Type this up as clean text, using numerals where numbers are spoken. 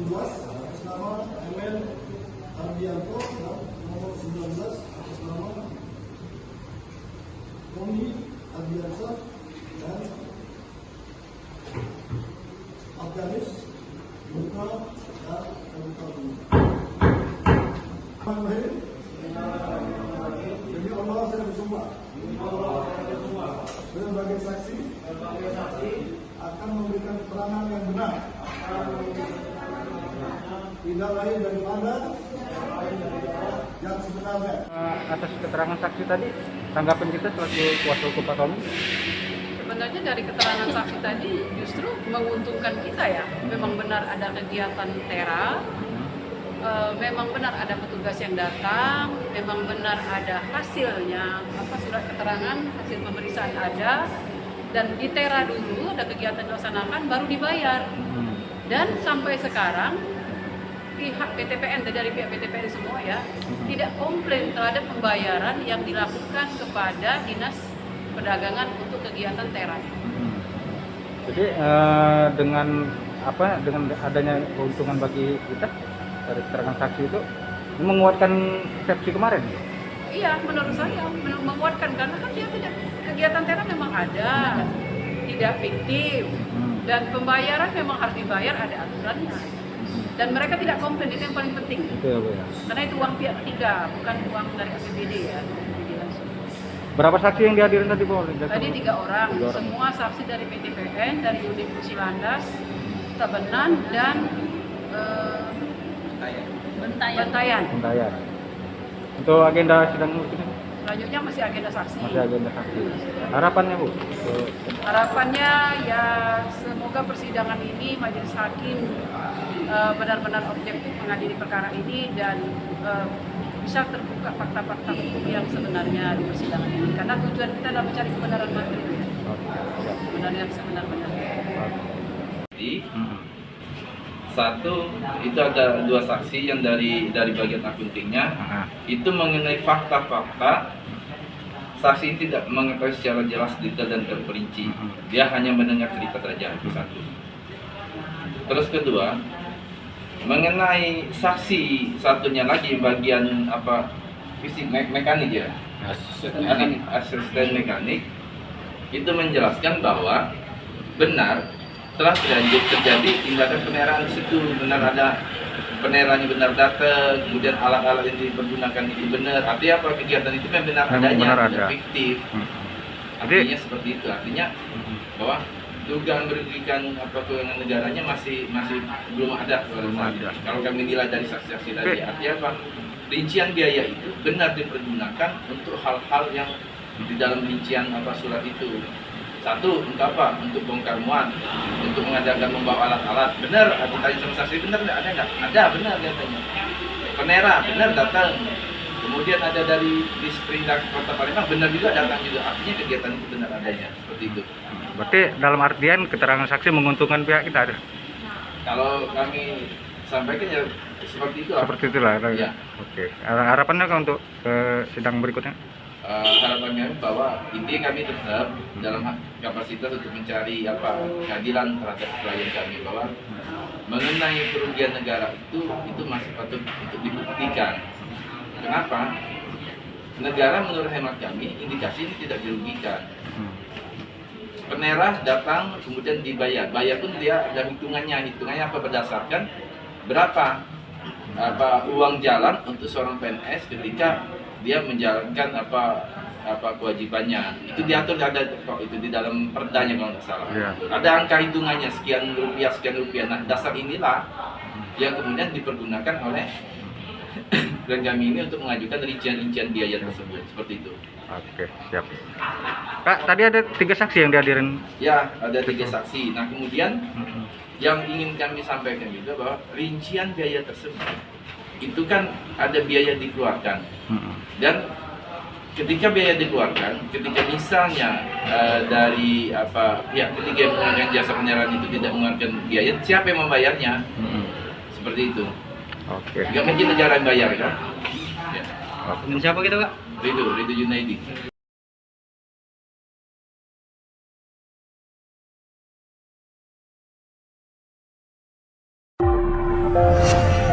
2017 atas nama MN Ardianto dan nomor 19 atas nama Tommy Ardianto dan Afganis Muka dan Kabuka Bumi. Demi Allah saya bersumpah sebagai saksi akan memberikan keterangan yang benar tidak lain daripada yang sebenarnya. Atas keterangan saksi tadi, tanggapan kita selaku kuasa hukum Pak Tommy? Sebenarnya dari keterangan saksi tadi justru menguntungkan kita ya. Memang benar ada kegiatan tera, memang benar ada petugas yang datang, memang benar ada hasilnya, surat keterangan, hasil pemeriksaan ada, dan di tera dulu ada kegiatan dilaksanakan baru dibayar. Dan sampai sekarang pihak PTPN, dari pihak PTPN semua ya, tidak komplain terhadap pembayaran yang dilakukan kepada Dinas Perdagangan untuk kegiatan tera. Jadi dengan adanya keuntungan bagi kita dari keterangan saksi itu menguatkan persepsi kemarin. Iya, menurut saya menguatkan karena kan dia tidak, kegiatan tera memang ada, tidak fiktif, dan pembayaran memang harus dibayar, ada aturannya. Dan mereka tidak komplain, itu yang paling penting. Itu ya, Bu ya. Karena itu uang pihak ketiga, bukan uang dari APBD ya. Berapa saksi yang dihadirin tadi, Bu? Tadi 3 orang, semua saksi dari PTPN, dari unit Pusilandas, Tabenan, dan Bentayan. Untuk agenda sidang ini? Selanjutnya masih agenda saksi. Masih agenda saksi. Harapannya, Bu? Harapannya ya semoga persidangan ini majelis hakim benar-benar objektif mengadili perkara ini dan bisa terbuka fakta-fakta hukum yang sebenarnya di persidangan ini. Karena tujuan kita adalah mencari kebenaran material. Kebenaran yang sebenar-benarnya. Satu, itu ada 2 saksi yang dari bagian akuntingnya, itu mengenai fakta-fakta. Saksi tidak mengetahui secara jelas, detail dan terperinci. Dia hanya mendengar cerita saja, itu satu. Terus kedua, mengenai saksi satunya lagi bagian fisik mekanik ya, asisten mekanik, itu menjelaskan bahwa benar telah terjadi tindakan peneraan di situ, benar ada penerannya, benar datang, kemudian alat-alat yang dipergunakan itu benar. Artinya apa, kegiatan itu memang benar adanya, tidak fiktif. Artinya seperti itu, artinya bahwa dugaan merugikan keuangan negaranya masih belum ada. Kalau kami nilai dari saksi-saksi tadi, artinya apa, rincian biaya itu benar dipergunakan untuk hal-hal yang di dalam rincian surat itu. Satu, untuk apa? Untuk bongkar muat, untuk mengadakan membawa alat-alat. Benar, ditanya sama saksi, benar nggak? Ada nggak? Ada, benar katanya. Penera, benar datang. Kemudian ada dari Disperindak Kota Palembang, benar juga datang juga. Artinya kegiatan itu benar adanya, seperti itu. Berarti dalam artian keterangan saksi menguntungkan pihak kita ada? Kalau kami sampaikan ya seperti itu. Seperti itulah. Ya. Oke. Harapannya untuk sidang berikutnya? Harapannya bahwa intinya kami tetap dalam kapasitas untuk mencari keadilan terhadap klien kami, bahwa mengenai kerugian negara itu masih patut untuk dibuktikan. Kenapa? Negara menurut hemat kami indikasi ini tidak dirugikan. Penerah datang kemudian dibayar, bayar pun dia ada hitungannya apa berdasarkan berapa uang jalan untuk seorang PNS ketika dia menjalankan kewajibannya. Itu diatur, ada itu di dalam perdanya kalau nggak salah. Ada angka hitungannya sekian rupiah. Nah, dasar inilah yang kemudian dipergunakan oleh dan kami ini untuk mengajukan rincian biaya tersebut, seperti itu. Oke, siap. Kak, tadi ada 3 saksi yang dihadirin? Ya, ada 3 saksi. Nah, kemudian yang ingin kami sampaikan juga bahwa rincian biaya tersebut itu kan ada biaya dikeluarkan. Dan ketika biaya dikeluarkan, ketika misalnya dari pihak ketiga yang menggunakan jasa penyerahan itu tidak mengeluarkan biaya, siapa yang membayarnya? Seperti itu. Oke. Nggak mungkin negara yang bayar kan? Ya. Dengan siapa kita, Kak? Ridho Junaidi. Pak.